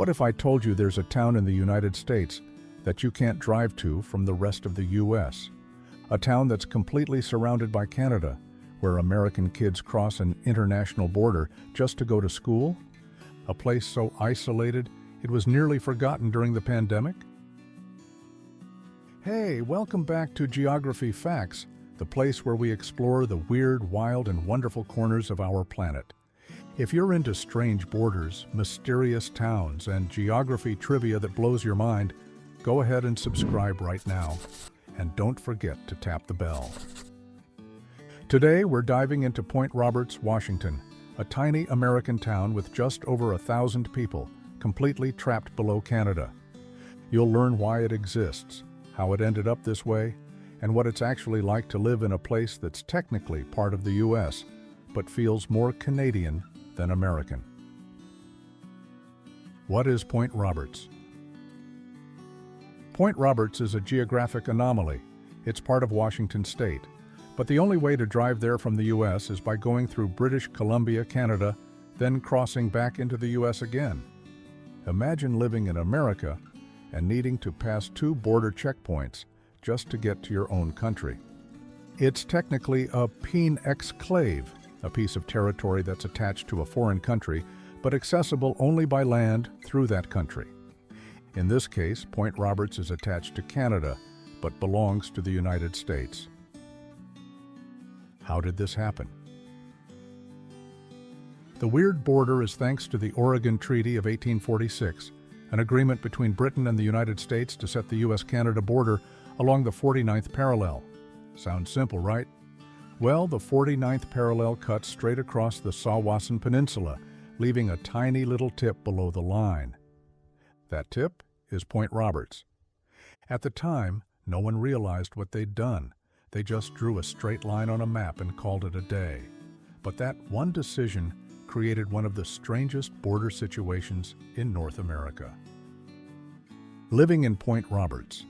What if I told you there's a town in the United States that you can't drive to from the rest of the U.S.? A town that's completely surrounded by Canada, where American kids cross an international border just to go to school? A place so isolated it was nearly forgotten during the pandemic? Hey, welcome back to Geography Facts, the place where we explore the weird, wild, and wonderful corners of our planet. If you're into strange borders, mysterious towns, and geography trivia that blows your mind, go ahead and subscribe right now. And don't forget to tap the bell. Today, we're diving into Point Roberts, Washington, a tiny American town with just over 1,000 people, completely trapped below Canada. You'll learn why it exists, how it ended up this way, and what it's actually like to live in a place that's technically part of the U.S., but feels more Canadian than American. What is Point Roberts? Point Roberts is a geographic anomaly. It's part of Washington state, but the only way to drive there from the U.S. is by going through British Columbia, Canada, then crossing back into the U.S. again. Imagine living in America and needing to pass 2 border checkpoints just to get to your own country. It's technically a Peen exclave, a piece of territory that's attached to a foreign country, but accessible only by land through that country. In this case, Point Roberts is attached to Canada, but belongs to the United States. How did this happen? The weird border is thanks to the Oregon Treaty of 1846, an agreement between Britain and the United States to set the U.S.-Canada border along the 49th parallel. Sounds simple, right? Well, the 49th parallel cuts straight across the Tsawwassen Peninsula, leaving a tiny little tip below the line. That tip is Point Roberts. At the time, no one realized what they'd done. They just drew a straight line on a map and called it a day. But that one decision created one of the strangest border situations in North America. Living in Point Roberts.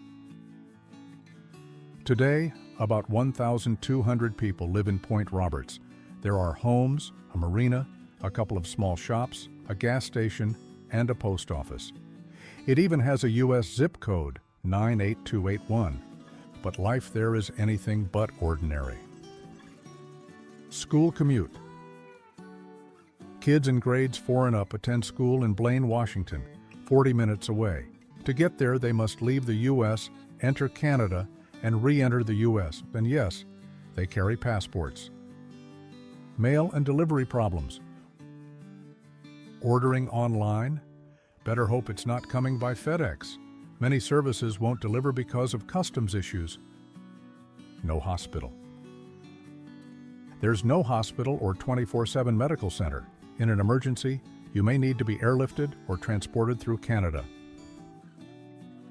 Today, about 1,200 people live in Point Roberts. There are homes, a marina, a couple of small shops, a gas station, and a post office. It even has a U.S. zip code, 98281, but life there is anything but ordinary. School commute. Kids in grades 4 and up attend school in Blaine, Washington, 40 minutes away. To get there, they must leave the U.S., enter Canada, and re-enter the U.S., and yes, they carry passports. Mail and delivery problems. Ordering online? Better hope it's not coming by FedEx. Many services won't deliver because of customs issues. No hospital. There's no hospital or 24/7 medical center. In an emergency, you may need to be airlifted or transported through Canada.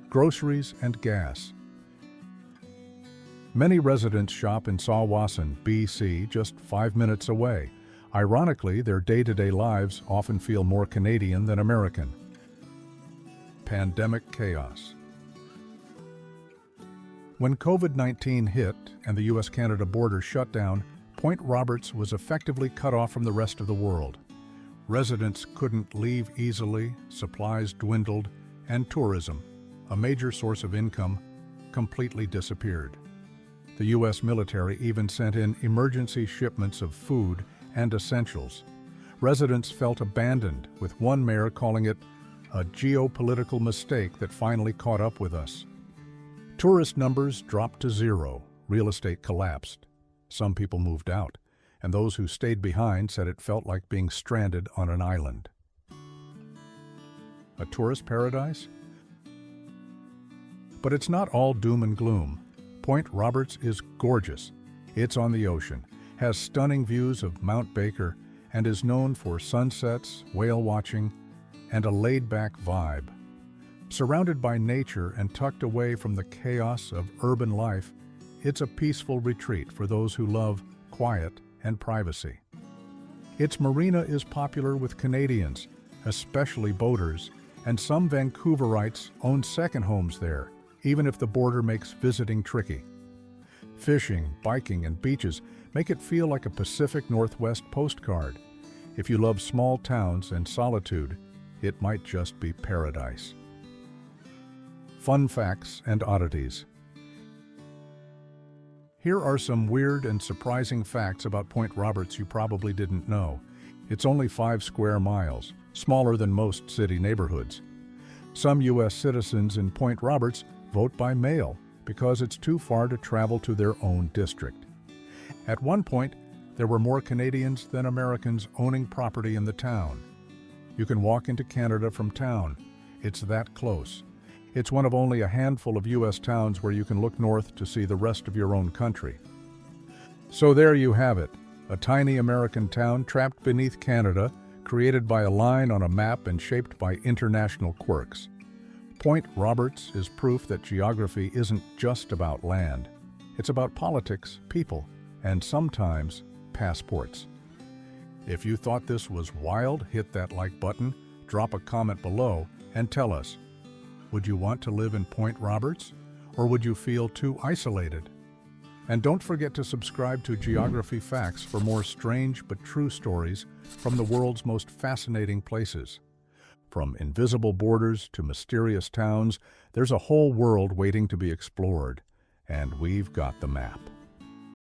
Groceries and gas. Many residents shop in Tsawwassen, BC, just 5 minutes away. Ironically, their day-to-day lives often feel more Canadian than American. Pandemic chaos. When COVID-19 hit and the U.S.-Canada border shut down, Point Roberts was effectively cut off from the rest of the world. Residents couldn't leave easily, supplies dwindled, and tourism, a major source of income, completely disappeared. The U.S. military even sent in emergency shipments of food and essentials. Residents felt abandoned, with one mayor calling it a geopolitical mistake that finally caught up with us. Tourist numbers dropped to 0, real estate collapsed. Some people moved out, and those who stayed behind said it felt like being stranded on an island. A tourist paradise? But it's not all doom and gloom. Point Roberts is gorgeous. It's on the ocean, has stunning views of Mount Baker, and is known for sunsets, whale watching, and a laid-back vibe. Surrounded by nature and tucked away from the chaos of urban life, it's a peaceful retreat for those who love quiet and privacy. Its marina is popular with Canadians, especially boaters, and some Vancouverites own second homes there, even if the border makes visiting tricky. Fishing, biking, and beaches make it feel like a Pacific Northwest postcard. If you love small towns and solitude, it might just be paradise. Fun facts and oddities. Here are some weird and surprising facts about Point Roberts you probably didn't know. It's only 5 square miles, smaller than most city neighborhoods. Some U.S. citizens in Point Roberts vote by mail because it's too far to travel to their own district. At one point, there were more Canadians than Americans owning property in the town. You can walk into Canada from town. It's that close. It's one of only a handful of U.S. towns where you can look north to see the rest of your own country. So there you have it, a tiny American town trapped beneath Canada, created by a line on a map and shaped by international quirks. Point Roberts is proof that geography isn't just about land. It's about politics, people, and sometimes passports. If you thought this was wild, hit that like button, drop a comment below, and tell us, would you want to live in Point Roberts, or would you feel too isolated? And don't forget to subscribe to Geography Facts for more strange but true stories from the world's most fascinating places. From invisible borders to mysterious towns, there's a whole world waiting to be explored, and we've got the map.